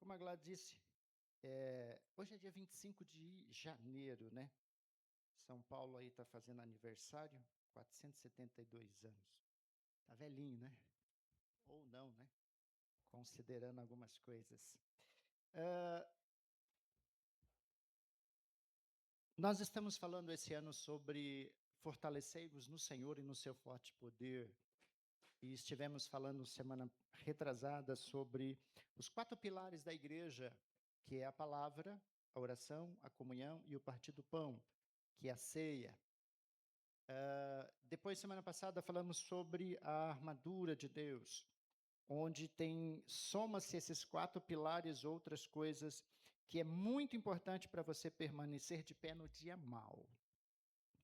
como a Gladys disse, hoje é dia 25 de janeiro, né? São Paulo aí está fazendo aniversário, 472 anos. Tá velhinho, né? Ou não, né? Considerando algumas coisas. Ah, nós estamos falando esse ano sobre fortalecei-vos no Senhor e no seu forte poder. E estivemos falando semana retrasada sobre os 4 pilares da igreja, que é a palavra, a oração, a comunhão e o partir do pão, que é a ceia. Depois, semana passada, falamos sobre a armadura de Deus, onde soma-se esses 4 pilares, outras coisas, que é muito importante para você permanecer de pé no dia mau.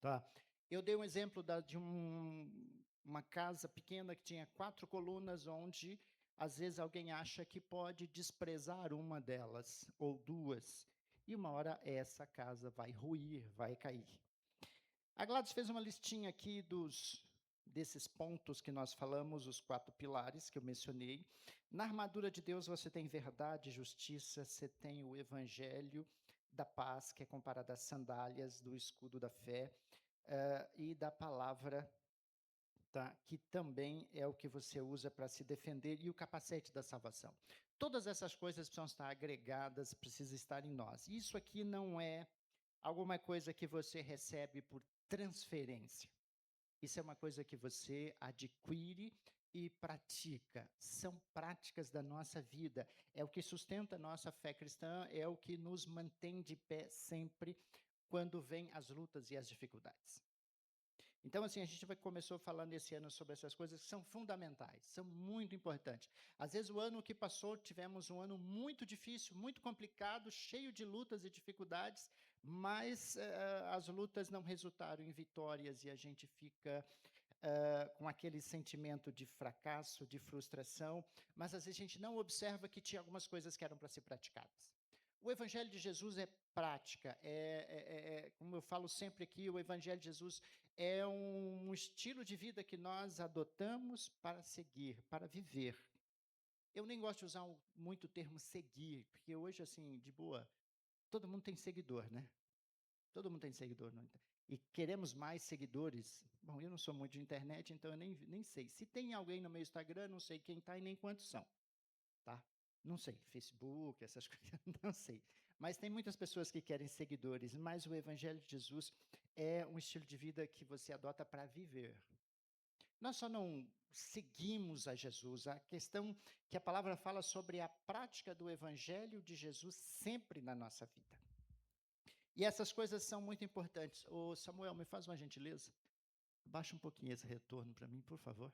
Tá? Eu dei um exemplo de uma casa pequena que tinha 4 colunas, onde às vezes alguém acha que pode desprezar uma delas, ou 2, e uma hora essa casa vai ruir, vai cair. A Gladys fez uma listinha aqui desses pontos que nós falamos, os 4 pilares que eu mencionei. Na armadura de Deus você tem verdade, justiça, você tem o evangelho da paz, que é comparado às sandálias do escudo da fé, e da palavra, tá? Que também é o que você usa para se defender, e o capacete da salvação. Todas essas coisas precisam estar agregadas, precisam estar em nós. Isso aqui não é alguma coisa que você recebe por transferência. Isso é uma coisa que você adquire e pratica. São práticas da nossa vida. É o que sustenta a nossa fé cristã, é o que nos mantém de pé sempre quando vêm as lutas e as dificuldades. Então, assim, a gente começou falando esse ano sobre essas coisas que são fundamentais, são muito importantes. Às vezes, o ano que passou, tivemos um ano muito difícil, muito complicado, cheio de lutas e dificuldades, mas as lutas não resultaram em vitórias e a gente fica com aquele sentimento de fracasso, de frustração, mas às vezes a gente não observa que tinha algumas coisas que eram para ser praticadas. O Evangelho de Jesus é prática, como eu falo sempre aqui, o Evangelho de Jesus é um estilo de vida que nós adotamos para seguir, para viver. Eu nem gosto de usar muito o termo seguir, porque hoje, assim, de boa, todo mundo tem seguidor, né? Todo mundo tem seguidor. Não? E queremos mais seguidores. Bom, eu não sou muito de internet, então eu nem sei. Se tem alguém no meu Instagram, não sei quem está e nem quantos são. Tá? Não sei, Facebook, essas coisas, não sei. Mas tem muitas pessoas que querem seguidores, mas o Evangelho de Jesus é um estilo de vida que você adota para viver. Nós só não seguimos a Jesus, a questão que a palavra fala sobre a prática do Evangelho de Jesus sempre na nossa vida. E essas coisas são muito importantes. Ô Samuel, me faz uma gentileza? Baixa um pouquinho esse retorno para mim, por favor.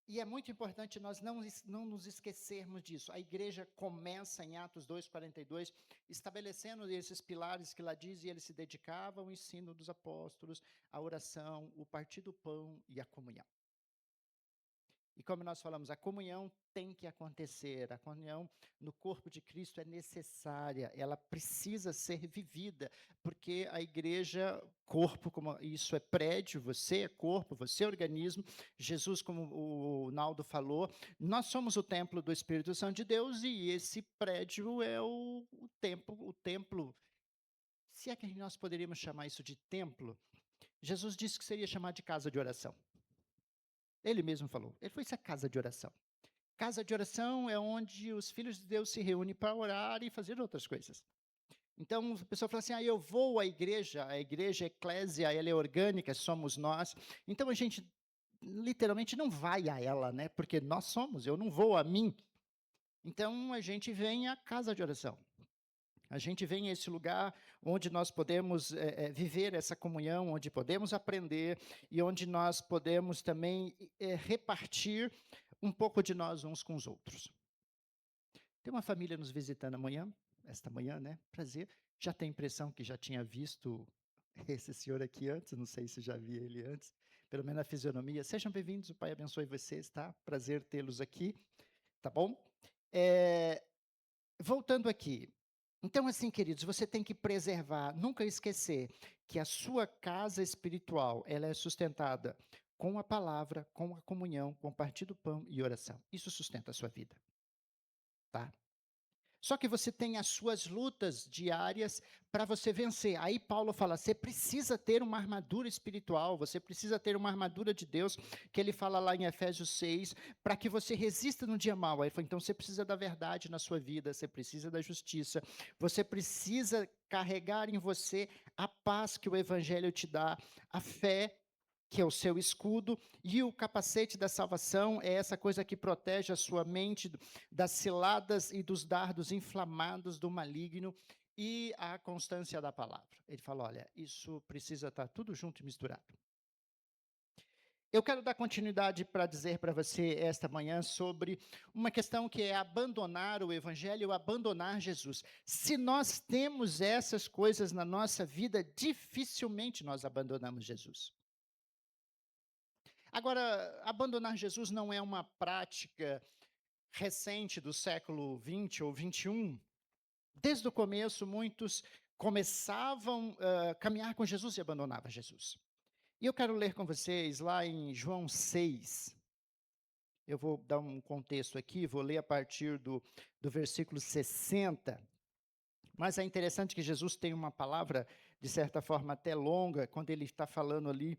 E é muito importante nós não nos esquecermos disso. A igreja começa em Atos 2:42, estabelecendo esses pilares que lá diz, e eles se dedicavam ao ensino dos apóstolos, a oração, o partir do pão e a comunhão. E como nós falamos, a comunhão tem que acontecer, a comunhão no corpo de Cristo é necessária, ela precisa ser vivida, porque a igreja, corpo, como isso é prédio, você é corpo, você é organismo, Jesus, como o Naldo falou, nós somos o templo do Espírito Santo de Deus e esse prédio é o templo, se é que nós poderíamos chamar isso de templo, Jesus disse que seria chamado de casa de oração. Ele mesmo falou, ele foi essa casa de oração. Casa de oração é onde os filhos de Deus se reúnem para orar e fazer outras coisas. Então, a pessoa fala assim, eu vou à igreja, a igreja, a eclésia, ela é orgânica, somos nós. Então, a gente literalmente não vai a ela, né? Porque nós somos, eu não vou a mim. Então, a gente vem à casa de oração. A gente vem a esse lugar onde nós podemos viver essa comunhão, onde podemos aprender e onde nós podemos também repartir um pouco de nós uns com os outros. Tem uma família nos visitando amanhã, esta manhã, né? Prazer. Já tem impressão que já tinha visto esse senhor aqui antes, não sei se já vi ele antes, pelo menos a fisionomia. Sejam bem-vindos, o Pai abençoe vocês, tá? Prazer tê-los aqui, tá bom? Voltando aqui. Então, assim, queridos, você tem que preservar, nunca esquecer que a sua casa espiritual, ela é sustentada com a palavra, com a comunhão, com o partir do pão e oração. Isso sustenta a sua vida. derrotar. Só que você tem as suas lutas diárias para você vencer. Aí Paulo fala, você precisa ter uma armadura espiritual, você precisa ter uma armadura de Deus, que ele fala lá em Efésios 6, para que você resista no dia mau. Aí ele fala, então você precisa da verdade na sua vida, você precisa da justiça, você precisa carregar em você a paz que o evangelho te dá, a fé, que é o seu escudo, e o capacete da salvação é essa coisa que protege a sua mente das ciladas e dos dardos inflamados do maligno, e a constância da palavra. Ele fala, olha, isso precisa estar tudo junto e misturado. Eu quero dar continuidade para dizer para você esta manhã sobre uma questão que é abandonar o evangelho, abandonar Jesus. Se nós temos essas coisas na nossa vida, dificilmente nós abandonamos Jesus. Agora, abandonar Jesus não é uma prática recente do século 20 ou 21. Desde o começo, muitos começavam a caminhar com Jesus e abandonavam Jesus. E eu quero ler com vocês lá em João 6. Eu vou dar um contexto aqui, vou ler a partir do versículo 60. Mas é interessante que Jesus tem uma palavra, de certa forma, até longa, quando ele está falando ali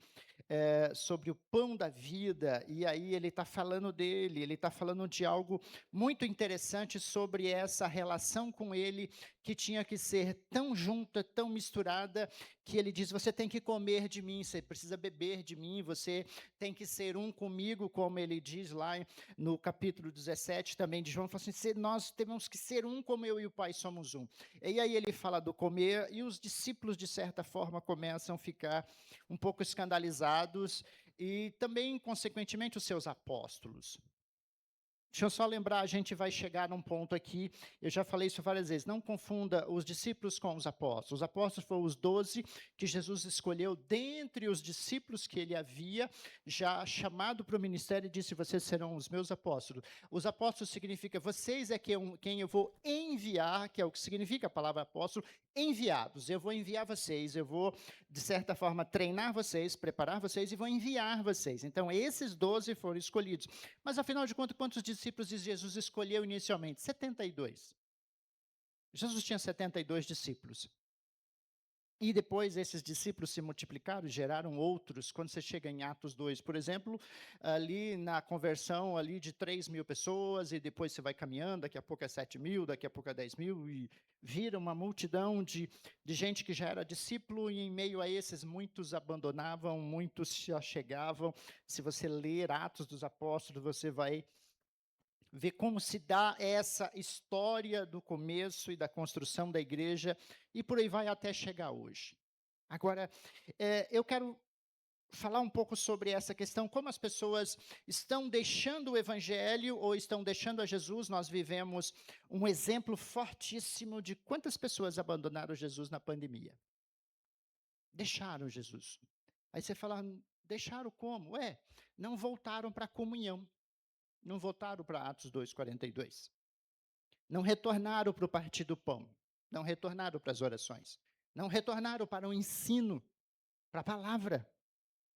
sobre o pão da vida, e aí ele está falando dele, ele está falando de algo muito interessante sobre essa relação com ele, que tinha que ser tão junta, tão misturada, que ele diz, você tem que comer de mim, você precisa beber de mim, você tem que ser um comigo, como ele diz lá no capítulo 17 também de João, fala assim, nós temos que ser um como eu e o Pai somos um. E aí ele fala do comer, e os discípulos, de certa forma, começam a ficar um pouco escandalizados, e também, consequentemente, os seus apóstolos. Deixa eu só lembrar, a gente vai chegar num ponto aqui, eu já falei isso várias vezes, não confunda os discípulos com os apóstolos. Os apóstolos foram os 12 que Jesus escolheu dentre os discípulos que ele havia já chamado para o ministério e disse, vocês serão os meus apóstolos. Os apóstolos significa, vocês é quem eu vou enviar, que é o que significa a palavra apóstolo, enviados. Eu vou enviar vocês, eu vou, de certa forma, treinar vocês, preparar vocês e vou enviar vocês. Então, esses 12 foram escolhidos. Mas, afinal de contas, quantos discípulos Jesus escolheu inicialmente? 72. Jesus tinha 72 discípulos. E depois esses discípulos se multiplicaram, geraram outros. Quando você chega em Atos 2, por exemplo, ali na conversão ali de 3.000 pessoas, e depois você vai caminhando, daqui a pouco é 7.000, daqui a pouco é 10.000, e vira uma multidão de gente que já era discípulo, e em meio a esses muitos abandonavam, muitos se achegavam. Se você ler Atos dos Apóstolos, você vai ver como se dá essa história do começo e da construção da igreja, e por aí vai até chegar hoje. Agora, eu quero falar um pouco sobre essa questão, como as pessoas estão deixando o evangelho ou estão deixando a Jesus. Nós vivemos um exemplo fortíssimo de quantas pessoas abandonaram Jesus na pandemia. Deixaram Jesus. Aí você fala, deixaram como? Não voltaram para a comunhão. Não voltaram para Atos 2:42. Não retornaram para o partir do pão. Não retornaram para as orações. Não retornaram para o ensino, para a palavra.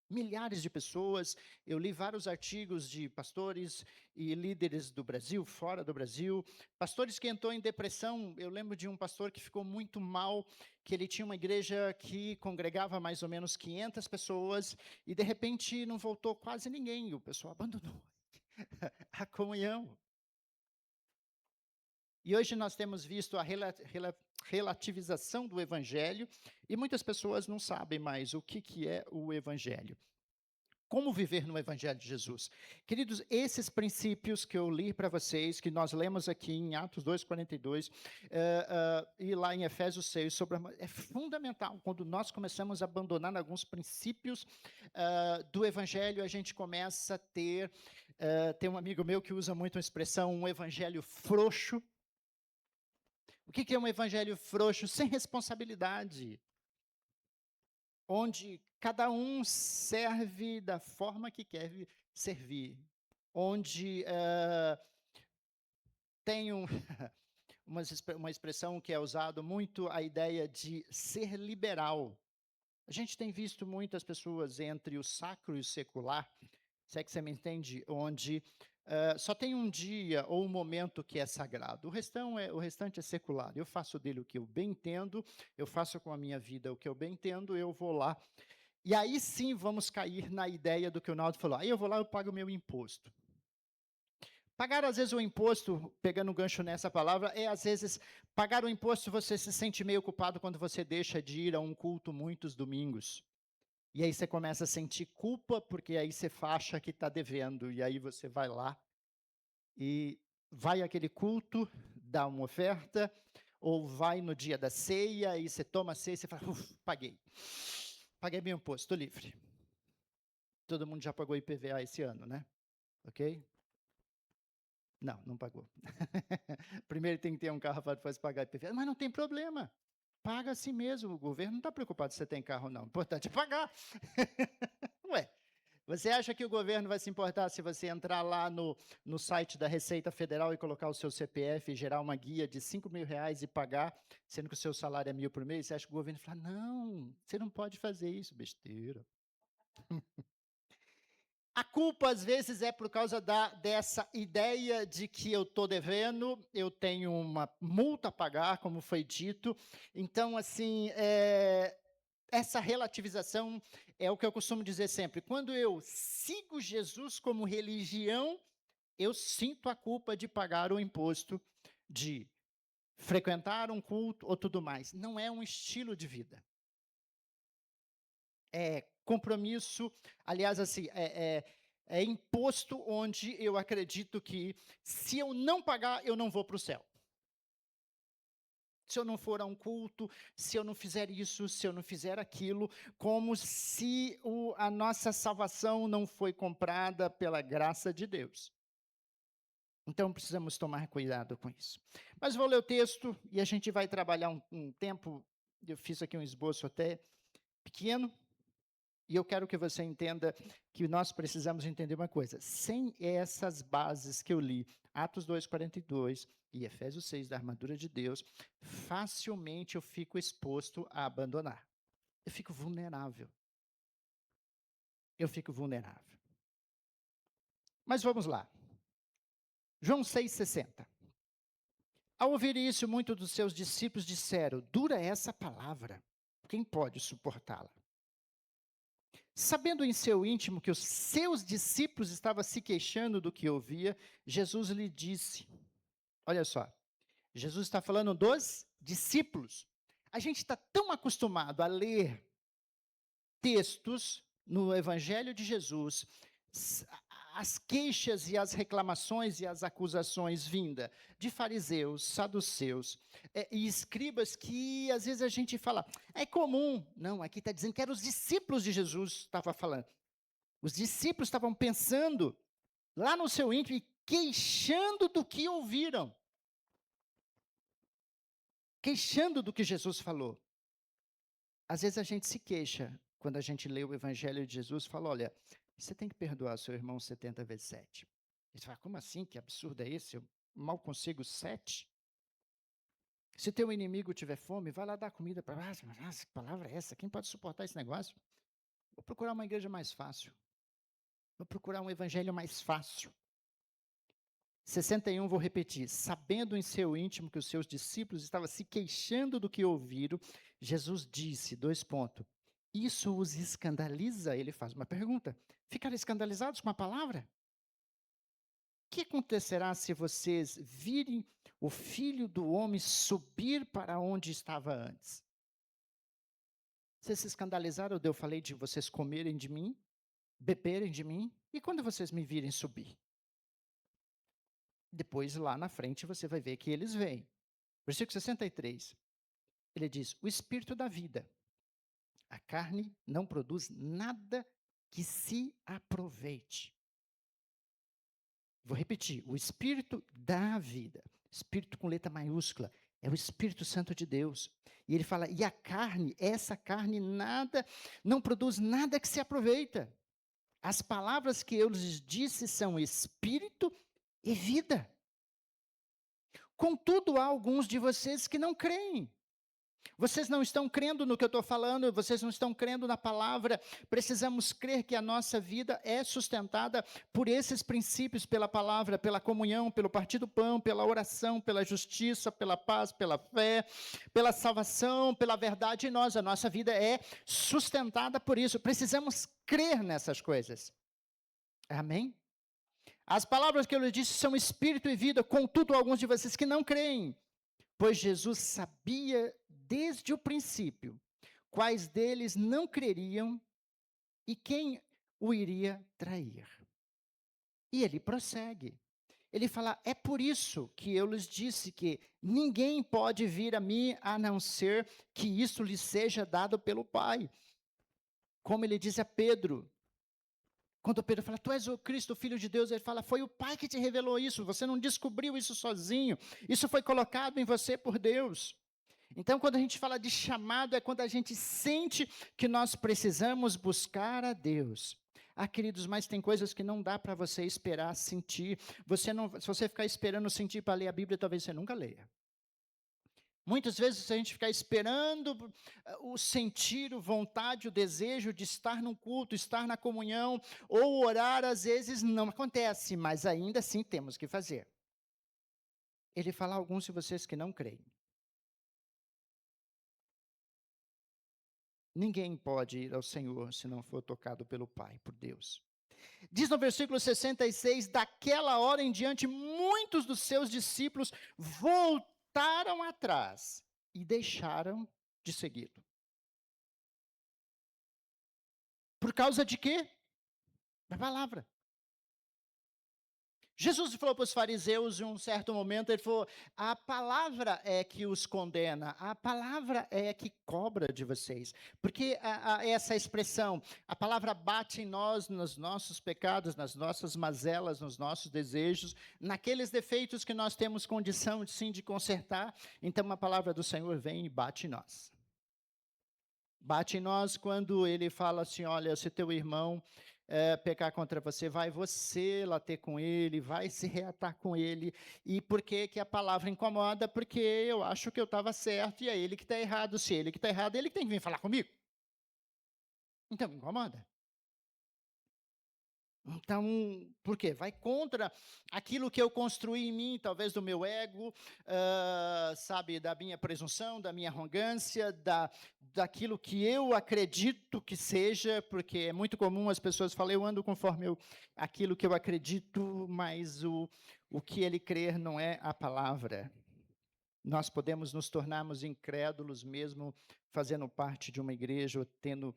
Milhares de pessoas, eu li vários artigos de pastores e líderes do Brasil, fora do Brasil, pastores que entrou em depressão. Eu lembro de um pastor que ficou muito mal, que ele tinha uma igreja que congregava mais ou menos 500 pessoas, e de repente não voltou quase ninguém, o pessoal abandonou a comunhão. E hoje nós temos visto a relativização do evangelho, e muitas pessoas não sabem mais o que é o evangelho. Como viver no evangelho de Jesus? Queridos, esses princípios que eu li para vocês, que nós lemos aqui em Atos 2:42, e lá em Efésios 6, é fundamental. Quando nós começamos a abandonar alguns princípios do evangelho, a gente começa a ter, tem um amigo meu que usa muito a expressão, um evangelho frouxo. O que é um evangelho frouxo? Sem responsabilidade, onde cada um serve da forma que quer servir, onde tem uma expressão que é usada muito, a ideia de ser liberal. A gente tem visto muitas pessoas entre o sacro e o secular, se é que você me entende, onde só tem um dia ou um momento que é sagrado, o restante é secular. Eu faço dele o que eu bem entendo, eu faço com a minha vida o que eu bem entendo, eu vou lá. E aí sim vamos cair na ideia do que o Naldo falou, aí eu vou lá e eu pago o meu imposto. Pagar, às vezes, o imposto, pegando um gancho nessa palavra, às vezes, pagar o imposto, você se sente meio culpado quando você deixa de ir a um culto muitos domingos. E aí você começa a sentir culpa, porque aí você acha que está devendo, e aí você vai lá e vai àquele culto, dá uma oferta, ou vai no dia da ceia, e você toma a ceia e você fala, paguei. Paguei meu imposto, estou livre. Todo mundo já pagou IPVA esse ano, né? Ok? Não, não pagou. Primeiro tem que ter um carro para depois pagar IPVA, mas não tem problema. Paga assim mesmo, o governo não está preocupado se você tem carro ou não. O importante é pagar. Ué, você acha que o governo vai se importar se você entrar lá no site da Receita Federal e colocar o seu CPF e gerar uma guia de R$ 5.000 e pagar, sendo que o seu salário é 1.000 por mês? Você acha que o governo vai falar, não, você não pode fazer isso, besteira. A culpa, às vezes, é por causa dessa ideia de que eu estou devendo, eu tenho uma multa a pagar, como foi dito. Então, assim, essa relativização é o que eu costumo dizer sempre. Quando eu sigo Jesus como religião, eu sinto a culpa de pagar o imposto, de frequentar um culto ou tudo mais. Não é um estilo de vida. É compromisso, aliás, assim, é imposto onde eu acredito que, se eu não pagar, eu não vou para o céu. Se eu não for a um culto, se eu não fizer isso, se eu não fizer aquilo, como se a nossa salvação não foi comprada pela graça de Deus. Então, precisamos tomar cuidado com isso. Mas vou ler o texto e a gente vai trabalhar um tempo, eu fiz aqui um esboço até pequeno, e eu quero que você entenda que nós precisamos entender uma coisa. Sem essas bases que eu li, Atos 2:42 e Efésios 6, da armadura de Deus, facilmente eu fico exposto a abandonar. Eu fico vulnerável. Eu fico vulnerável. Mas vamos lá. João 6,60. Ao ouvir isso, muitos dos seus discípulos disseram, dura essa palavra, quem pode suportá-la? Sabendo em seu íntimo que os seus discípulos estavam se queixando do que ouvia, Jesus lhe disse, olha só, Jesus está falando dos discípulos. A gente está tão acostumado a ler textos no Evangelho de Jesus, as queixas e as reclamações e as acusações vinda de fariseus, saduceus e escribas, que às vezes a gente fala, é comum. Não, aqui está dizendo que eram os discípulos de Jesus que estavam falando. Os discípulos estavam pensando lá no seu íntimo e queixando do que ouviram. Queixando do que Jesus falou. Às vezes a gente se queixa quando a gente lê o Evangelho de Jesus e fala, olha, você tem que perdoar seu irmão 70 vezes 7. Você fala, como assim? Que absurdo é esse? Eu mal consigo 7? Se teu inimigo tiver fome, vai lá dar comida para... que palavra é essa? Quem pode suportar esse negócio? Vou procurar uma igreja mais fácil. Vou procurar um evangelho mais fácil. 61, vou repetir. Sabendo em seu íntimo que os seus discípulos estavam se queixando do que ouviram, Jesus disse, 2 pontos, isso os escandaliza? Ele faz uma pergunta. Ficaram escandalizados com a palavra? O que acontecerá se vocês virem o Filho do Homem subir para onde estava antes? Vocês se escandalizaram de eu falei de vocês comerem de mim, beberem de mim, e quando vocês me virem subir? Depois, lá na frente, você vai ver que eles vêm. Versículo 63, ele diz, o Espírito da vida. A carne não produz nada que se aproveite. Vou repetir, o Espírito da vida, Espírito com letra maiúscula, é o Espírito Santo de Deus. E ele fala, e a carne, essa carne não produz nada que se aproveita. As palavras que eu lhes disse são Espírito e vida. Contudo, há alguns de vocês que não creem. Vocês não estão crendo no que eu estou falando, vocês não estão crendo na palavra. Precisamos crer que a nossa vida é sustentada por esses princípios, pela palavra, pela comunhão, pelo partir do pão, pela oração, pela justiça, pela paz, pela fé, pela salvação, pela verdade em nós. A nossa vida é sustentada por isso. Precisamos crer nessas coisas. Amém? As palavras que eu lhe disse são espírito e vida, contudo, alguns de vocês que não creem, pois Jesus sabia desde o princípio quais deles não creriam e quem o iria trair. E ele prossegue. Ele fala: é por isso que eu lhes disse que ninguém pode vir a mim a não ser que isso lhe seja dado pelo Pai. Como ele diz a Pedro, quando Pedro fala, tu és o Cristo, o Filho de Deus, ele fala, foi o Pai que te revelou isso, você não descobriu isso sozinho, isso foi colocado em você por Deus. Então, quando a gente fala de chamado, é quando a gente sente que nós precisamos buscar a Deus. Ah, queridos, mas tem coisas que não dá para você esperar sentir. Se você ficar esperando sentir para ler a Bíblia, talvez você nunca leia. Muitas vezes, se a gente ficar esperando o sentir, a vontade, o desejo de estar num culto, estar na comunhão, ou orar, às vezes não acontece, mas ainda assim temos que fazer. Ele fala a alguns de vocês que não creem. Ninguém pode ir ao Senhor se não for tocado pelo Pai, por Deus. Diz no versículo 66, daquela hora em diante, muitos dos seus discípulos voltaram atrás e deixaram de segui-lo. Por causa de quê? Da palavra. Jesus falou para os fariseus em um certo momento, ele falou, a palavra é que os condena, a palavra é que cobra de vocês. Porque essa expressão, a palavra bate em nós, nos nossos pecados, nas nossas mazelas, nos nossos desejos, naqueles defeitos que nós temos condição, sim, de consertar. Então a palavra do Senhor vem e bate em nós. Bate em nós quando ele fala assim, olha, se teu irmão pecar contra você, vai você lá ter com ele, vai se reatar com ele. E por que que a palavra incomoda? Porque eu acho que eu estava certo e é ele que está errado. Se ele que está errado, ele que tem que vir falar comigo. Então, me incomoda. Então, por quê? Vai contra aquilo que eu construí em mim, talvez do meu ego, sabe, da minha presunção, da minha arrogância, daquilo que eu acredito que seja, porque é muito comum as pessoas falarem, eu ando conforme aquilo que eu acredito, mas o que ele crer não é a palavra. Nós podemos nos tornarmos incrédulos mesmo fazendo parte de uma igreja, ou tendo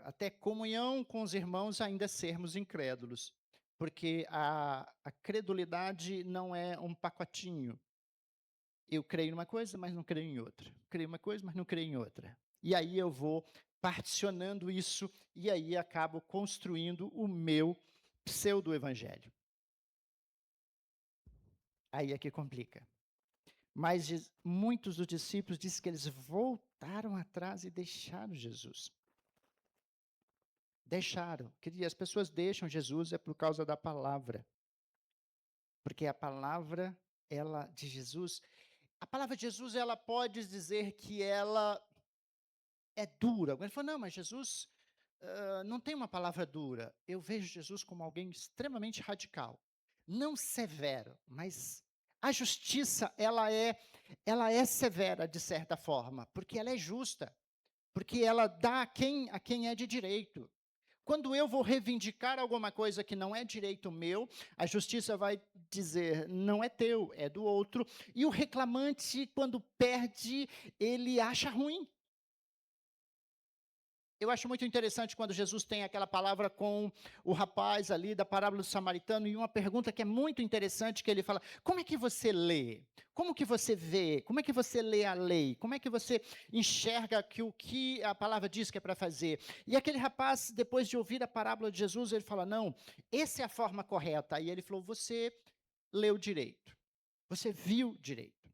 até comunhão com os irmãos, ainda sermos incrédulos. Porque a credulidade não é um pacotinho. Eu creio em uma coisa, mas não creio em outra. Creio em uma coisa, mas não creio em outra. E aí eu vou particionando isso, e aí acabo construindo o meu pseudo-evangelho. Aí é que complica. Mas muitos dos discípulos dizem que eles voltaram atrás e deixaram Jesus. Deixaram. As pessoas deixam Jesus é por causa da palavra. Porque a palavra, ela de Jesus, a palavra de Jesus, ela pode dizer que ela é dura. Alguém falou, não, mas Jesus não tem uma palavra dura. Eu vejo Jesus como alguém extremamente radical. Não severo, mas a justiça, ela é severa, de certa forma, porque ela é justa, porque ela dá a quem é de direito. Quando eu vou reivindicar alguma coisa que não é direito meu, a justiça vai dizer, não é teu, é do outro. E o reclamante, quando perde, ele acha ruim. Eu acho muito interessante quando Jesus tem aquela palavra com o rapaz ali da parábola do samaritano, e uma pergunta que é muito interessante, que ele fala, como é que você lê? Como que você vê? Como é que você lê a lei? Como é que você enxerga que o que a palavra diz que é para fazer? E aquele rapaz, depois de ouvir a parábola de Jesus, ele fala, não, essa é a forma correta. E ele falou, você leu direito, você viu direito.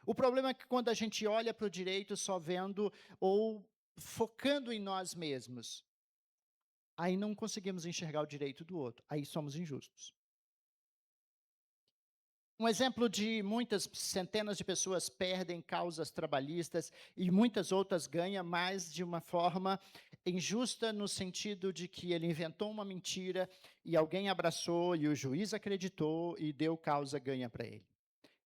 O problema é que quando a gente olha para o direito só vendo ou focando em nós mesmos, aí não conseguimos enxergar o direito do outro, aí somos injustos. Um exemplo de muitas centenas de pessoas perdem causas trabalhistas e muitas outras ganham, mas de uma forma injusta, no sentido de que ele inventou uma mentira e alguém abraçou e o juiz acreditou e deu causa ganha para ele.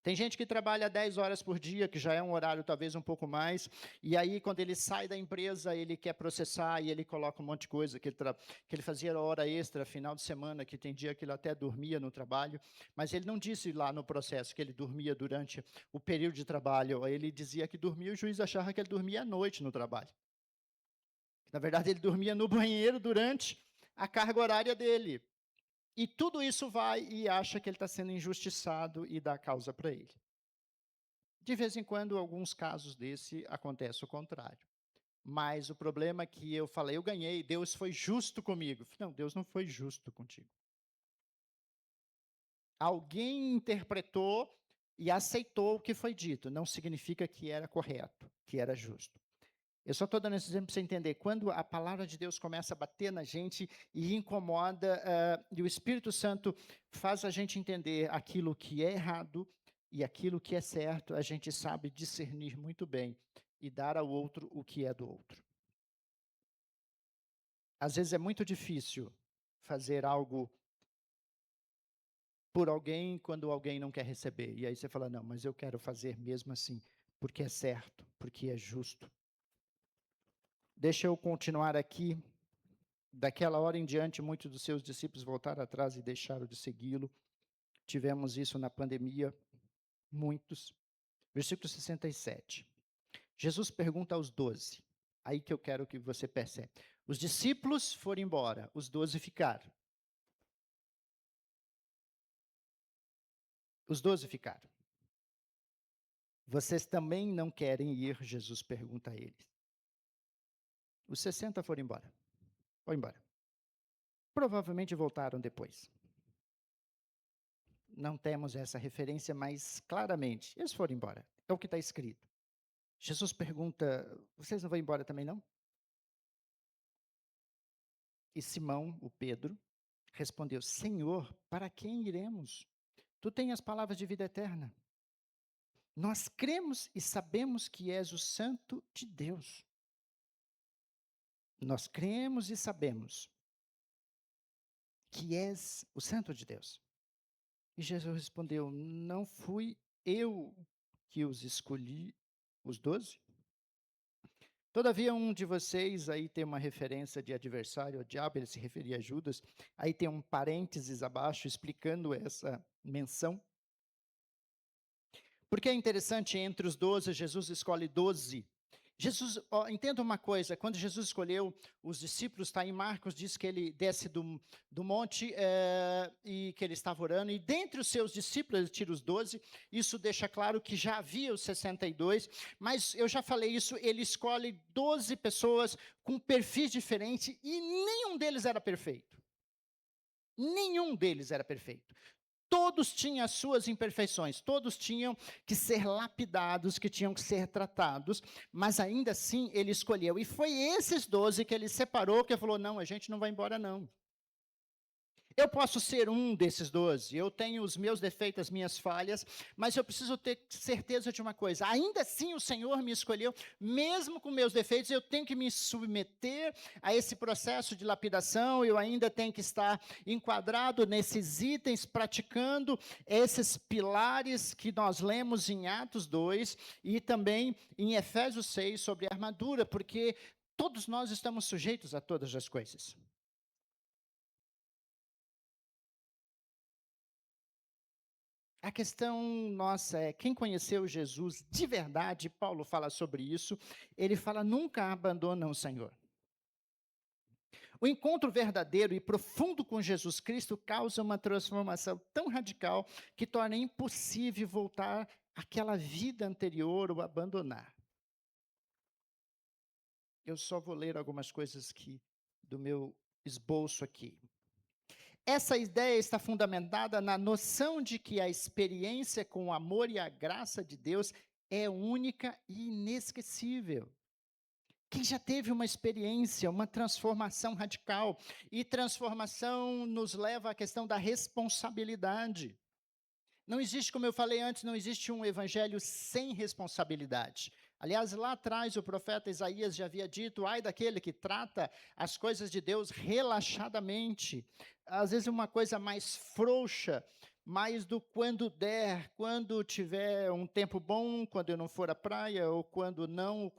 Tem gente que trabalha 10 horas por dia, que já é um horário talvez um pouco mais, e aí quando ele sai da empresa, ele quer processar e ele coloca um monte de coisa, que ele fazia hora extra, final de semana, que tem dia que ele até dormia no trabalho, mas ele não disse lá no processo que ele dormia durante o período de trabalho, ele dizia que dormia, o juiz achava que ele dormia à noite no trabalho. Na verdade, ele dormia no banheiro durante a carga horária dele. E tudo isso vai e acha que ele está sendo injustiçado e dá causa para ele. De vez em quando, alguns casos desse, acontece o contrário. Mas o problema é que eu falei, eu ganhei, Deus foi justo comigo. Não, Deus não foi justo contigo. Alguém interpretou e aceitou o que foi dito, não significa que era correto, que era justo. Eu só estou dando esse exemplo para você entender. Quando a palavra de Deus começa a bater na gente e incomoda, e o Espírito Santo faz a gente entender aquilo que é errado e aquilo que é certo, a gente sabe discernir muito bem e dar ao outro o que é do outro. Às vezes é muito difícil fazer algo por alguém quando alguém não quer receber. E aí você fala, não, mas eu quero fazer mesmo assim, porque é certo, porque é justo. Deixa eu continuar aqui. Daquela hora em diante, muitos dos seus discípulos voltaram atrás e deixaram de segui-lo. Tivemos isso na pandemia, muitos. Versículo 67. Jesus pergunta aos 12. Aí que eu quero que você perceba. Os discípulos foram embora, os 12 ficaram. Os 12 ficaram. Vocês também não querem ir? Jesus pergunta a eles. Os 60 foram embora. Foram embora. Provavelmente voltaram depois. Não temos essa referência, mas claramente, eles foram embora. É o que está escrito. Jesus pergunta, vocês não vão embora também não? E Simão, o Pedro, respondeu, Senhor, para quem iremos? Tu tens as palavras de vida eterna. Nós cremos e sabemos que és o Santo de Deus. Nós cremos e sabemos que és o Santo de Deus. E Jesus respondeu, não fui eu que os escolhi, os 12? Todavia, um de vocês, aí tem uma referência de adversário, o diabo, ele se referia a Judas, aí tem um parênteses abaixo explicando essa menção. Porque é interessante, entre os 12, Jesus escolhe 12. Jesus, entenda uma coisa, quando Jesus escolheu os discípulos, está em Marcos, diz que ele desce do monte e que ele estava orando, e dentre os seus discípulos ele tira os 12, isso deixa claro que já havia os 62, mas eu já falei isso, ele escolhe 12 pessoas com perfis diferentes e nenhum deles era perfeito. Nenhum deles era perfeito. Todos tinham as suas imperfeições, todos tinham que ser lapidados, que tinham que ser tratados, mas ainda assim ele escolheu. E foi esses 12 que ele separou, que falou, não, a gente não vai embora não. Eu posso ser um desses 12, eu tenho os meus defeitos, as minhas falhas, mas eu preciso ter certeza de uma coisa, ainda assim o Senhor me escolheu, mesmo com meus defeitos, eu tenho que me submeter a esse processo de lapidação, eu ainda tenho que estar enquadrado nesses itens, praticando esses pilares que nós lemos em Atos 2 e também em Efésios 6 sobre a armadura, porque todos nós estamos sujeitos a todas as coisas. A questão nossa é, quem conheceu Jesus de verdade, Paulo fala sobre isso, ele fala, nunca abandona o Senhor. O encontro verdadeiro e profundo com Jesus Cristo causa uma transformação tão radical que torna impossível voltar àquela vida anterior ou abandonar. Eu só vou ler algumas coisas do meu esboço aqui. Essa ideia está fundamentada na noção de que a experiência com o amor e a graça de Deus é única e inesquecível. Quem já teve uma experiência, uma transformação radical, e transformação nos leva à questão da responsabilidade. Não existe, como eu falei antes, não existe um evangelho sem responsabilidade. Aliás, lá atrás o profeta Isaías já havia dito: ai daquele que trata as coisas de Deus relaxadamente, às vezes uma coisa mais frouxa, mais do quando der, quando tiver um tempo bom, quando eu não for à praia, ou quando não.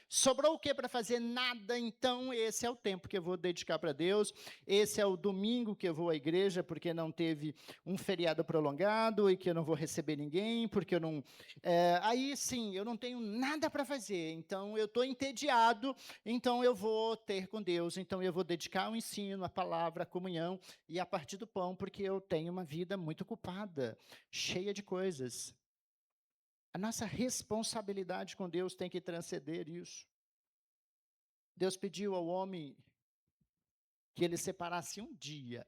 Sobrou o que para fazer? Nada, então esse é o tempo que eu vou dedicar para Deus, esse é o domingo que eu vou à igreja, porque não teve um feriado prolongado e que eu não vou receber ninguém, porque eu não... aí sim, eu não tenho nada para fazer, então eu estou entediado, então eu vou ter com Deus, então eu vou dedicar ao ensino, à palavra, à comunhão e a partir do pão, porque eu tenho uma vida muito ocupada, cheia de coisas. A nossa responsabilidade com Deus tem que transcender isso. Deus pediu ao homem que ele separasse um dia,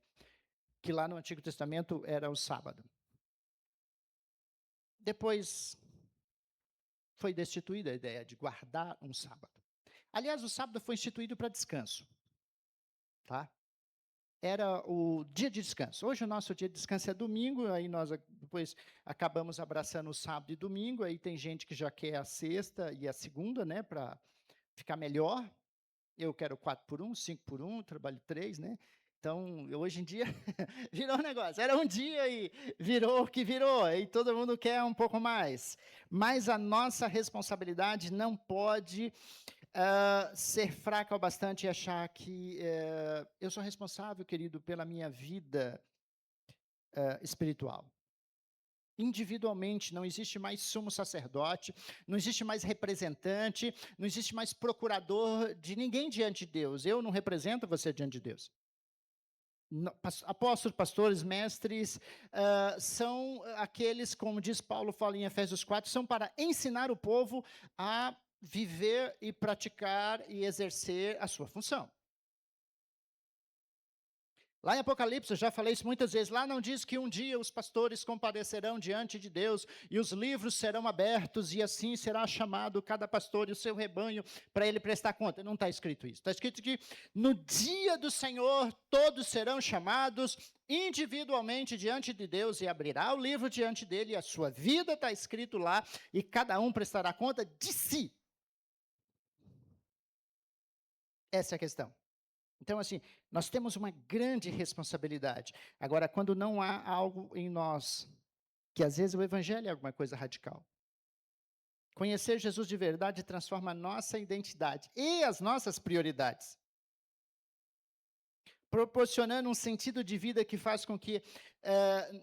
que lá no Antigo Testamento era o sábado. Depois foi destituída a ideia de guardar um sábado. Aliás, o sábado foi instituído para descanso, tá? Era o dia de descanso. Hoje o nosso dia de descanso é domingo, aí nós depois acabamos abraçando o sábado e domingo, aí tem gente que já quer a sexta e a segunda, né, para ficar melhor. Eu quero 4 por 1, 5 por 1, trabalho 3, né? Então, hoje em dia, virou um negócio. Era um dia e virou o que virou, e todo mundo quer um pouco mais. Mas a nossa responsabilidade não pode ser fraca o bastante e achar que eu sou responsável, querido, pela minha vida espiritual. Individualmente, não existe mais sumo sacerdote, não existe mais representante, não existe mais procurador de ninguém diante de Deus. Eu não represento você diante de Deus. Apóstolos, pastores, mestres, são aqueles, como diz Paulo, fala em Efésios 4, são para ensinar o povo a viver e praticar e exercer a sua função. Lá em Apocalipse, eu já falei isso muitas vezes, lá não diz que um dia os pastores comparecerão diante de Deus e os livros serão abertos e assim será chamado cada pastor e o seu rebanho para ele prestar conta. Não está escrito isso. Está escrito que no dia do Senhor todos serão chamados individualmente diante de Deus e abrirá o livro diante dele e a sua vida está escrito lá e cada um prestará conta de si. Essa é a questão. Então, assim, nós temos uma grande responsabilidade. Agora, quando não há algo em nós, que às vezes o evangelho é alguma coisa radical. Conhecer Jesus de verdade transforma a nossa identidade e as nossas prioridades. Proporcionando um sentido de vida que faz com que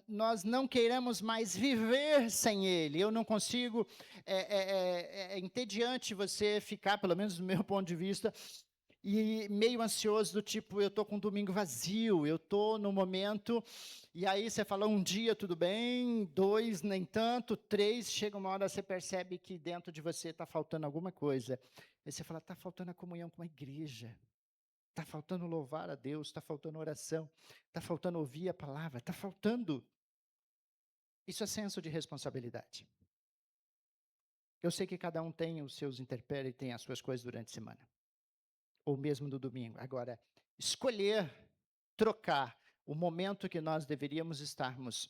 nós não queiramos mais viver sem Ele. Eu não consigo, é entediante você ficar, pelo menos do meu ponto de vista, e meio ansioso do tipo, eu estou com um domingo vazio, eu estou no momento, e aí você fala, um dia tudo bem, 2 nem tanto, 3, chega uma hora você percebe que dentro de você está faltando alguma coisa. Aí você fala, está faltando a comunhão com a igreja, está faltando louvar a Deus, está faltando oração, está faltando ouvir a palavra, está faltando. Isso é senso de responsabilidade. Eu sei que cada um tem os seus intempéries, tem as suas coisas durante a semana. Ou mesmo no domingo. Agora, escolher trocar o momento que nós deveríamos estarmos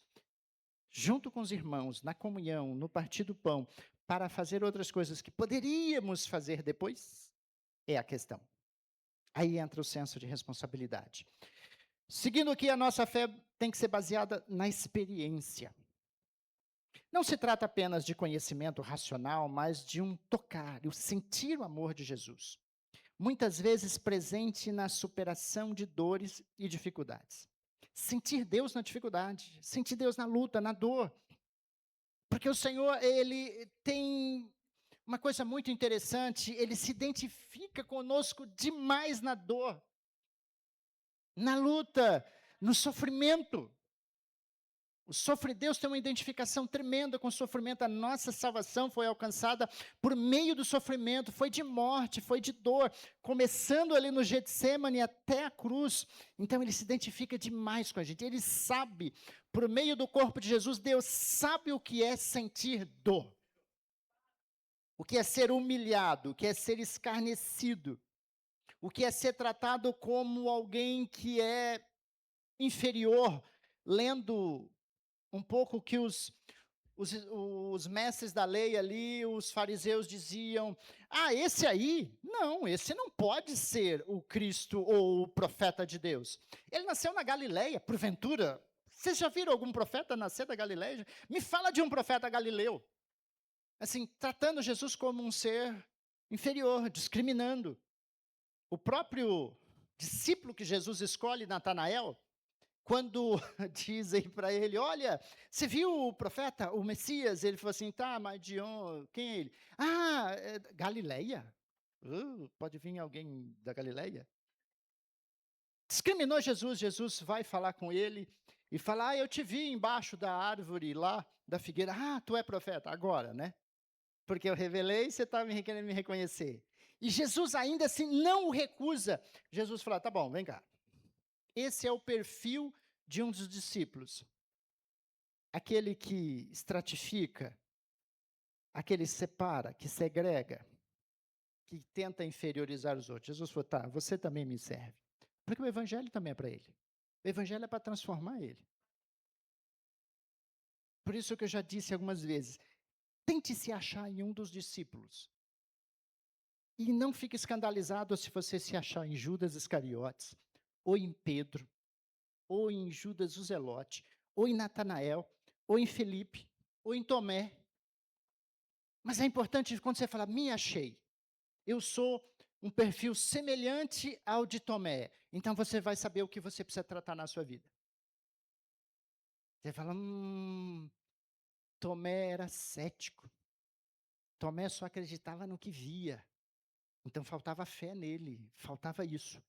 junto com os irmãos, na comunhão, no partir do pão, para fazer outras coisas que poderíamos fazer depois, é a questão. Aí entra o senso de responsabilidade. Seguindo aqui, a nossa fé tem que ser baseada na experiência. Não se trata apenas de conhecimento racional, mas de um tocar, o sentir o amor de Jesus. Muitas vezes presente na superação de dores e dificuldades. Sentir Deus na dificuldade, sentir Deus na luta, na dor. Porque o Senhor, Ele tem uma coisa muito interessante, Ele se identifica conosco demais na dor, na luta, no sofrimento. Deus tem uma identificação tremenda com o sofrimento. A nossa salvação foi alcançada por meio do sofrimento, foi de morte, foi de dor, começando ali no Getsemane até a cruz. Então ele se identifica demais com a gente. Ele sabe, por meio do corpo de Jesus, Deus sabe o que é sentir dor. O que é ser humilhado, o que é ser escarnecido, o que é ser tratado como alguém que é inferior, lendo um pouco que os mestres da lei ali, os fariseus diziam: ah, esse aí, não, esse não pode ser o Cristo ou o profeta de Deus. Ele nasceu na Galileia, porventura. Vocês já viram algum profeta nascer da Galileia? Me fala de um profeta galileu. Assim, tratando Jesus como um ser inferior, discriminando. O próprio discípulo que Jesus escolhe, Natanael, quando dizem para ele: olha, você viu o profeta, o Messias? Ele falou assim: tá, mas de onde? Quem é ele? Ah, é Galileia? Pode vir alguém da Galileia? Discriminou Jesus. Jesus vai falar com ele e fala: ah, eu te vi embaixo da árvore lá, da figueira. Ah, tu é profeta, agora, né? Porque eu revelei, você está querendo me reconhecer. E Jesus ainda assim não o recusa. Jesus fala: tá bom, vem cá. Esse é o perfil de um dos discípulos. Aquele que estratifica, aquele que separa, que segrega, que tenta inferiorizar os outros. Jesus falou: tá, você também me serve. Porque o evangelho também é para ele. O evangelho é para transformar ele. Por isso que eu já disse algumas vezes, tente se achar em um dos discípulos. E não fique escandalizado se você se achar em Judas Iscariotes, ou em Pedro, ou em Judas o Zelote, ou em Natanael, ou em Felipe, ou em Tomé. Mas é importante quando você fala: me achei. Eu sou um perfil semelhante ao de Tomé. Então você vai saber o que você precisa tratar na sua vida. Você fala: Tomé era cético. Tomé só acreditava no que via. Então faltava fé nele, faltava isso.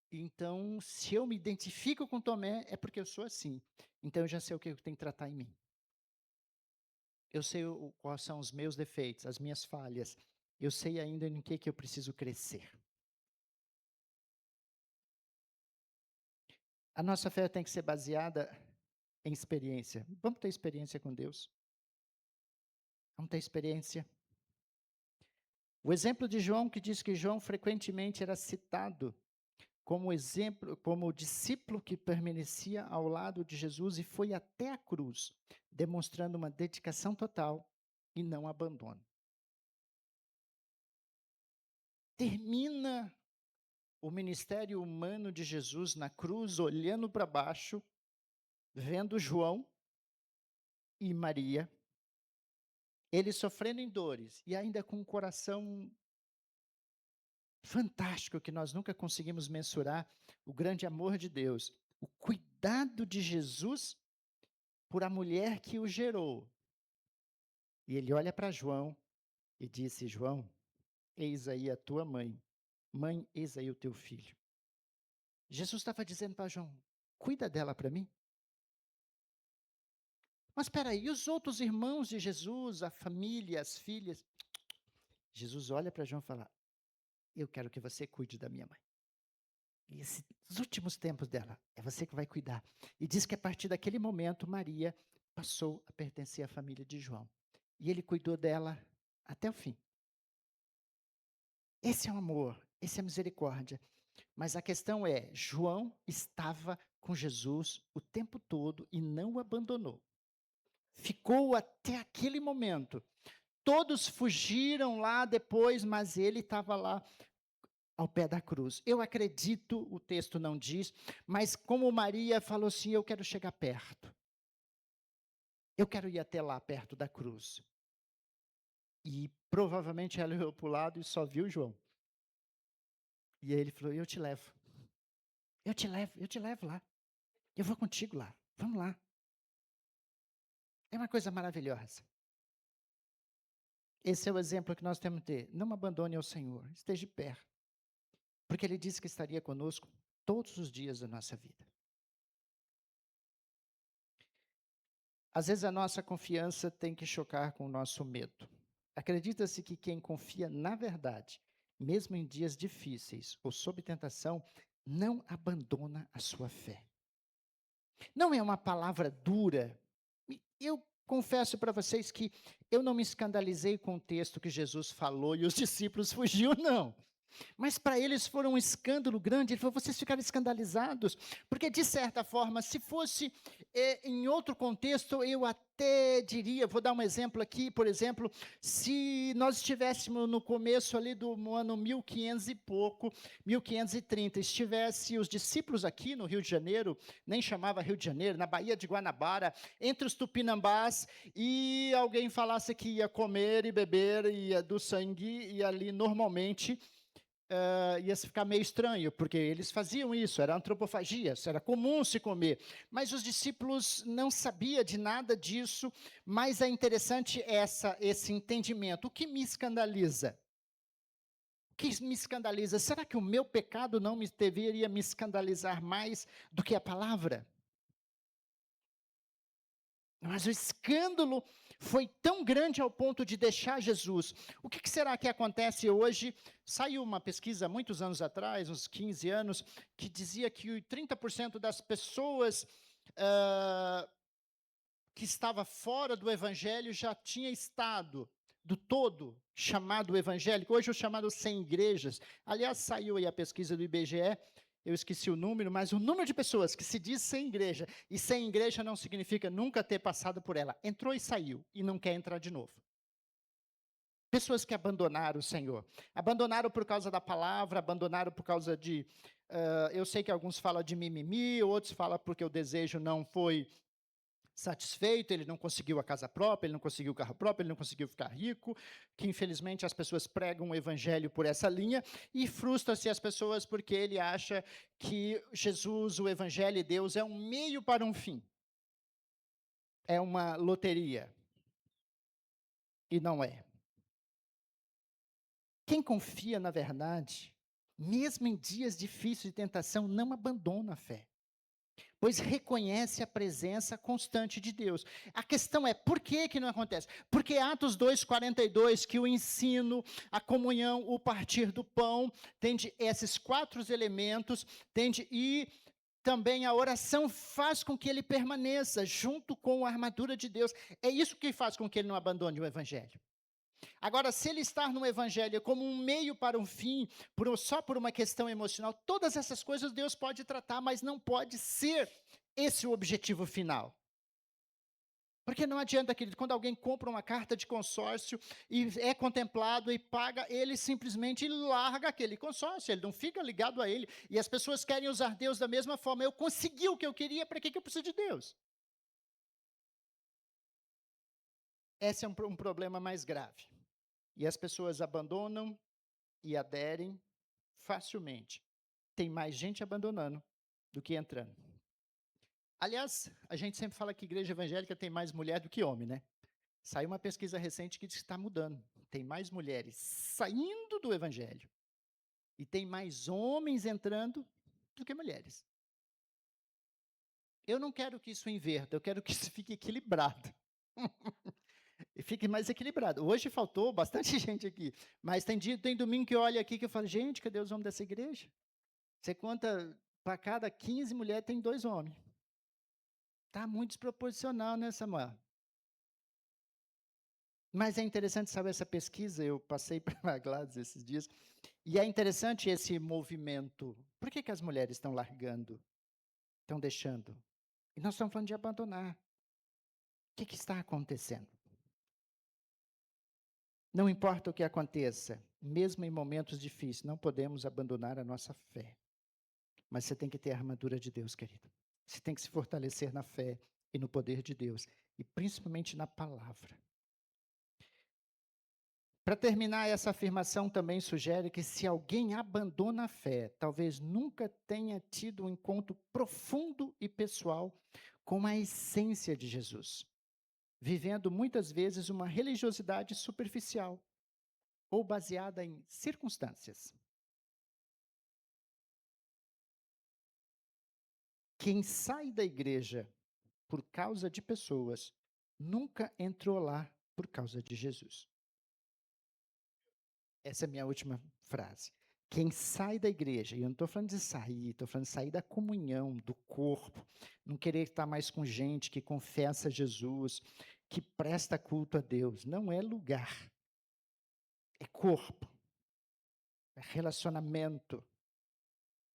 Então, se eu me identifico com Tomé, é porque eu sou assim. Então eu já sei o que eu tenho que tratar em mim. Eu sei quais são os meus defeitos, as minhas falhas. Eu sei ainda em que eu preciso crescer. A nossa fé tem que ser baseada em experiência. Vamos ter experiência com Deus. Vamos ter experiência. O exemplo de João, que diz que João frequentemente era citado como exemplo, como discípulo que permanecia ao lado de Jesus e foi até a cruz, demonstrando uma dedicação total e não abandono. Termina o ministério humano de Jesus na cruz, olhando para baixo, vendo João e Maria, ele sofrendo em dores e ainda com um coração fantástico que nós nunca conseguimos mensurar, o grande amor de Deus, o cuidado de Jesus por a mulher que o gerou. E ele olha para João e disse: João, eis aí a tua mãe. Mãe, eis aí o teu filho. Jesus estava dizendo para João: cuida dela para mim. Mas espera aí, e os outros irmãos de Jesus, a família, as filhas? Jesus olha para João e fala: eu quero que você cuide da minha mãe. E esses últimos tempos dela, é você que vai cuidar. E diz que a partir daquele momento, Maria passou a pertencer à família de João. E ele cuidou dela até o fim. Esse é o amor, esse é a misericórdia. Mas a questão é, João estava com Jesus o tempo todo e não o abandonou. Ficou até aquele momento. Todos fugiram lá depois, mas ele estava lá ao pé da cruz. Eu acredito, o texto não diz, mas como Maria falou assim: eu quero chegar perto. Eu quero ir até lá, perto da cruz. E provavelmente ela olhou para o lado e só viu João. E aí ele falou: eu te levo. Eu te levo lá. Eu vou contigo lá. Vamos lá. É uma coisa maravilhosa. Esse é o exemplo que nós temos que ter. Não abandone ao Senhor, esteja perto. Porque Ele disse que estaria conosco todos os dias da nossa vida. Às vezes a nossa confiança tem que chocar com o nosso medo. Acredita-se que quem confia na verdade, mesmo em dias difíceis ou sob tentação, não abandona a sua fé. Não é uma palavra dura. Eu confesso para vocês que eu não me escandalizei com o texto que Jesus falou e os discípulos fugiu, não. Mas para eles foi um escândalo grande. Ele falou: vocês ficaram escandalizados, porque de certa forma, se fosse em outro contexto, eu até diria, vou dar um exemplo aqui, por exemplo, se nós estivéssemos no começo ali do ano 1500 e pouco, 1530, estivesse os discípulos aqui no Rio de Janeiro, nem chamava Rio de Janeiro, na Baía de Guanabara, entre os tupinambás, e alguém falasse que ia comer e beber do sangue, e ali normalmente ia ficar meio estranho, porque eles faziam isso, era antropofagia, era comum se comer. Mas os discípulos não sabiam de nada disso, mas é interessante esse entendimento. O que me escandaliza? O que me escandaliza? Será que o meu pecado não deveria me escandalizar mais do que a palavra? Mas o escândalo foi tão grande ao ponto de deixar Jesus. O que será que acontece hoje? Saiu uma pesquisa muitos anos atrás, uns 15 anos, que dizia que 30% das pessoas que estava fora do evangelho já tinha estado do todo chamado evangélico. Hoje o chamado sem igrejas. Aliás, saiu aí a pesquisa do IBGE, eu esqueci o número, mas o número de pessoas que se diz sem igreja, e sem igreja não significa nunca ter passado por ela. Entrou e saiu, e não quer entrar de novo. Pessoas que abandonaram o Senhor. Abandonaram por causa da palavra, abandonaram por causa de... eu sei que alguns falam de mimimi, outros falam porque o desejo não foi satisfeito, ele não conseguiu a casa própria, ele não conseguiu o carro próprio, ele não conseguiu ficar rico, que infelizmente as pessoas pregam o evangelho por essa linha, e frustra-se as pessoas porque ele acha que Jesus, o evangelho e Deus é um meio para um fim. É uma loteria. E não é. Quem confia na verdade, mesmo em dias difíceis de tentação, não abandona a fé, pois reconhece a presença constante de Deus. A questão é, por que não acontece? Porque Atos 2:42, que o ensino, a comunhão, o partir do pão, tende esses 4 elementos, e também a oração faz com que ele permaneça junto com a armadura de Deus. É isso que faz com que ele não abandone o evangelho. Agora, se ele estar no evangelho como um meio para um fim, só por uma questão emocional, todas essas coisas Deus pode tratar, mas não pode ser esse o objetivo final. Porque não adianta, querido, quando alguém compra uma carta de consórcio e é contemplado e paga, ele simplesmente larga aquele consórcio, ele não fica ligado a ele. E as pessoas querem usar Deus da mesma forma. Eu consegui o que eu queria, para que eu preciso de Deus? Esse é um problema mais grave. E as pessoas abandonam e aderem facilmente. Tem mais gente abandonando do que entrando. Aliás, a gente sempre fala que igreja evangélica tem mais mulher do que homem, né? Saiu uma pesquisa recente que diz que está mudando. Tem mais mulheres saindo do evangelho. E tem mais homens entrando do que mulheres. Eu não quero que isso inverta, eu quero que isso fique equilibrado. E fique mais equilibrado. Hoje faltou bastante gente aqui, mas tem domingo que eu olho aqui que eu falo, gente, cadê os homens dessa igreja? Você conta, para cada 15 mulheres tem 2 homens. Está muito desproporcional, né, Samuel? Mas é interessante saber essa pesquisa, eu passei para a Gladys esses dias, e é interessante esse movimento. Por que as mulheres estão largando, estão deixando? E nós estamos falando de abandonar. O que está acontecendo? Não importa o que aconteça, mesmo em momentos difíceis, não podemos abandonar a nossa fé. Mas você tem que ter a armadura de Deus, querido. Você tem que se fortalecer na fé e no poder de Deus, e principalmente na palavra. Para terminar, essa afirmação também sugere que se alguém abandona a fé, talvez nunca tenha tido um encontro profundo e pessoal com a essência de Jesus, vivendo muitas vezes uma religiosidade superficial ou baseada em circunstâncias. Quem sai da igreja por causa de pessoas, nunca entrou lá por causa de Jesus. Essa é a minha última frase. Quem sai da igreja, e eu não estou falando de sair, estou falando de sair da comunhão, do corpo, não querer estar mais com gente que confessa Jesus, que presta culto a Deus. Não é lugar, é corpo. relacionamento.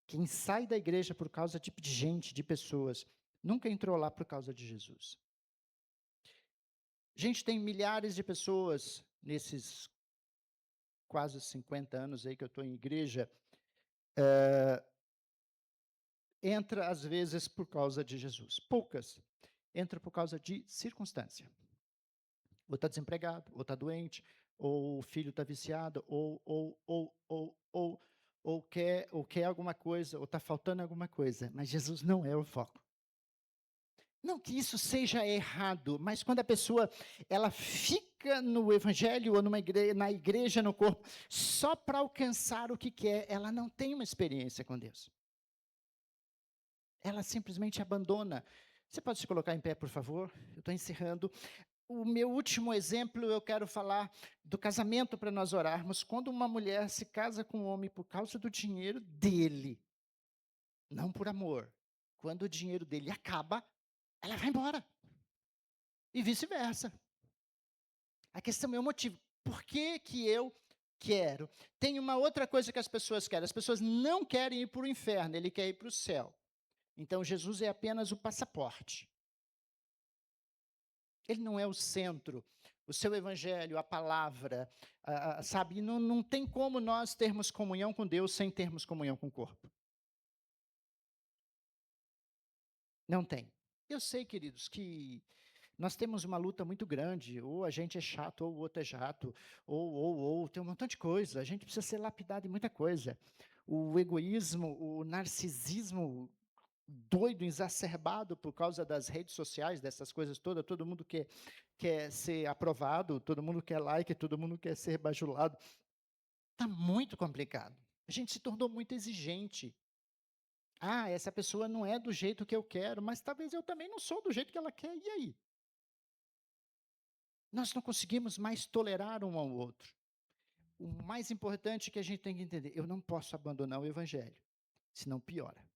Quem sai da igreja por causa de gente, de pessoas, nunca entrou lá por causa de Jesus. Gente, tem milhares de pessoas nesses quase 50 anos aí que eu estou em igreja, entra às vezes por causa de Jesus. Poucas entra por causa de circunstância. Ou está desempregado, ou está doente, ou o filho está viciado, ou quer alguma coisa, ou está faltando alguma coisa. Mas Jesus não é o foco. Não que isso seja errado, mas quando a pessoa ela fica no evangelho ou na igreja, no corpo, só para alcançar o que quer, ela não tem uma experiência com Deus. Ela simplesmente abandona. Você pode se colocar em pé, por favor? Eu estou encerrando. O meu último exemplo, eu quero falar do casamento para nós orarmos. Quando uma mulher se casa com um homem por causa do dinheiro dele, não por amor. Quando o dinheiro dele acaba, ela vai embora. E vice-versa. A questão é o motivo. Por que que eu quero? Tem uma outra coisa que as pessoas querem. As pessoas não querem ir para o inferno, ele quer ir para o céu. Então, Jesus é apenas o passaporte. Ele não é o centro. O seu evangelho, a palavra, sabe? Não tem como nós termos comunhão com Deus sem termos comunhão com o corpo. Não tem. Eu sei, queridos, que nós temos uma luta muito grande, ou a gente é chato, ou o outro é chato, tem um montão de coisa, a gente precisa ser lapidado em muita coisa. O egoísmo, o narcisismo doido, exacerbado por causa das redes sociais, dessas coisas todas, todo mundo quer ser aprovado, todo mundo quer like, todo mundo quer ser bajulado. Está muito complicado. A gente se tornou muito exigente. Ah, essa pessoa não é do jeito que eu quero, mas talvez eu também não sou do jeito que ela quer, e aí? Nós não conseguimos mais tolerar um ao outro. O mais importante que a gente tem que entender, eu não posso abandonar o evangelho, senão piora.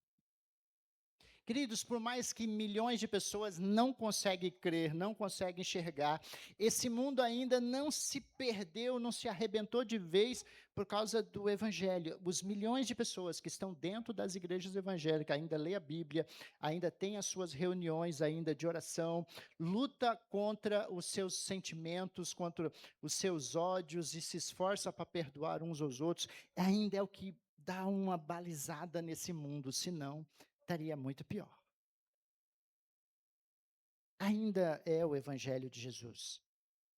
Queridos, por mais que milhões de pessoas não conseguem crer, não conseguem enxergar, esse mundo ainda não se perdeu, não se arrebentou de vez por causa do evangelho. Os milhões de pessoas que estão dentro das igrejas evangélicas ainda lê a Bíblia, ainda tem as suas reuniões ainda de oração, luta contra os seus sentimentos, contra os seus ódios e se esforça para perdoar uns aos outros, ainda é o que dá uma balizada nesse mundo, senão estaria muito pior. Ainda é o evangelho de Jesus.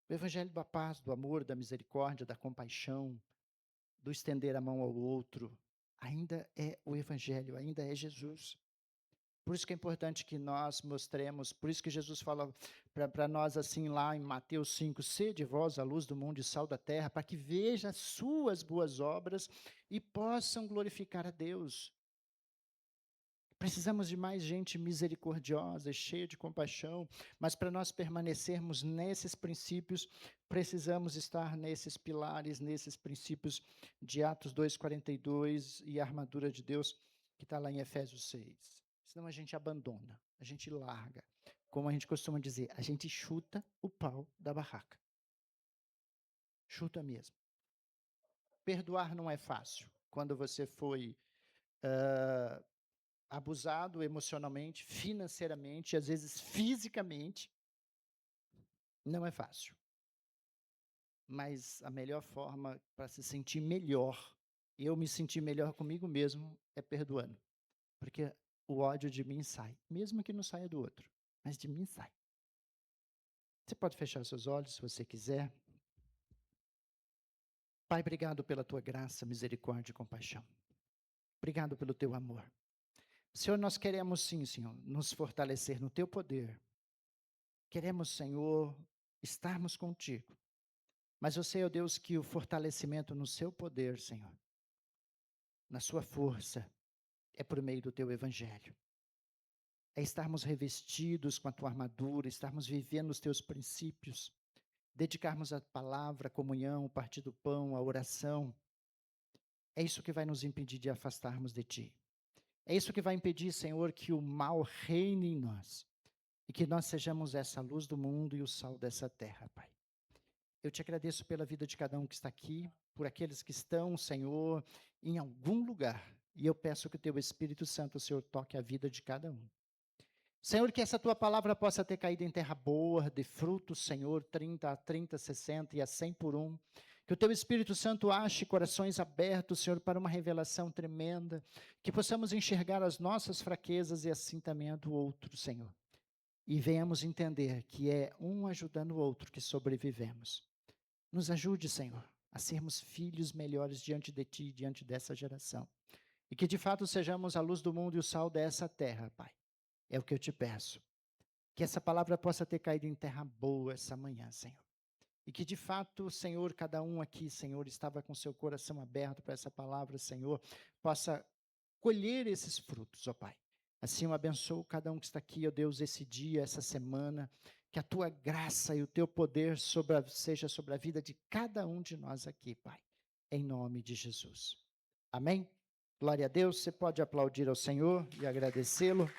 O evangelho da paz, do amor, da misericórdia, da compaixão, do estender a mão ao outro. Ainda é o evangelho, ainda é Jesus. Por isso que é importante que nós mostremos, por isso que Jesus fala para nós assim lá em Mateus 5, sede vós a luz do mundo e sal da terra, para que veja as suas boas obras e possam glorificar a Deus. Precisamos de mais gente misericordiosa, cheia de compaixão, mas para nós permanecermos nesses princípios, precisamos estar nesses pilares, nesses princípios de Atos 2:42 e a armadura de Deus, que está lá em Efésios 6. Senão a gente abandona, a gente larga. Como a gente costuma dizer, a gente chuta o pau da barraca. Chuta mesmo. Perdoar não é fácil. Quando você foi abusado emocionalmente, financeiramente, às vezes fisicamente, não é fácil. Mas a melhor forma para se sentir melhor, eu me sentir melhor comigo mesmo, é perdoando. Porque o ódio de mim sai, mesmo que não saia do outro, mas de mim sai. Você pode fechar seus olhos se você quiser. Pai, obrigado pela tua graça, misericórdia e compaixão. Obrigado pelo teu amor. Senhor, nós queremos sim, Senhor, nos fortalecer no teu poder. Queremos, Senhor, estarmos contigo. Mas eu sei, ó Deus, que o fortalecimento no seu poder, Senhor, na sua força, é por meio do teu evangelho. É estarmos revestidos com a tua armadura, estarmos vivendo os teus princípios, dedicarmos a palavra, a comunhão, o partir do pão, a oração. É isso que vai nos impedir de afastarmos de ti. É isso que vai impedir, Senhor, que o mal reine em nós e que nós sejamos essa luz do mundo e o sal dessa terra, Pai. Eu te agradeço pela vida de cada um que está aqui, por aqueles que estão, Senhor, em algum lugar. E eu peço que o teu Espírito Santo, Senhor, toque a vida de cada um. Senhor, que essa tua palavra possa ter caído em terra boa, de frutos, Senhor, 30 a 30, 60 e a 100 por um. Que o teu Espírito Santo ache corações abertos, Senhor, para uma revelação tremenda. Que possamos enxergar as nossas fraquezas e assim também a do outro, Senhor. E venhamos entender que é um ajudando o outro que sobrevivemos. Nos ajude, Senhor, a sermos filhos melhores diante de Ti, diante dessa geração. E que de fato sejamos a luz do mundo e o sal dessa terra, Pai. É o que eu te peço. Que essa palavra possa ter caído em terra boa essa manhã, Senhor. E que de fato, Senhor, cada um aqui, Senhor, estava com seu coração aberto para essa palavra, Senhor, possa colher esses frutos, ó Pai. Assim eu abençoo cada um que está aqui, ó Deus, esse dia, essa semana, que a tua graça e o teu poder seja sobre a vida de cada um de nós aqui, Pai, em nome de Jesus. Amém? Glória a Deus, você pode aplaudir ao Senhor e agradecê-lo.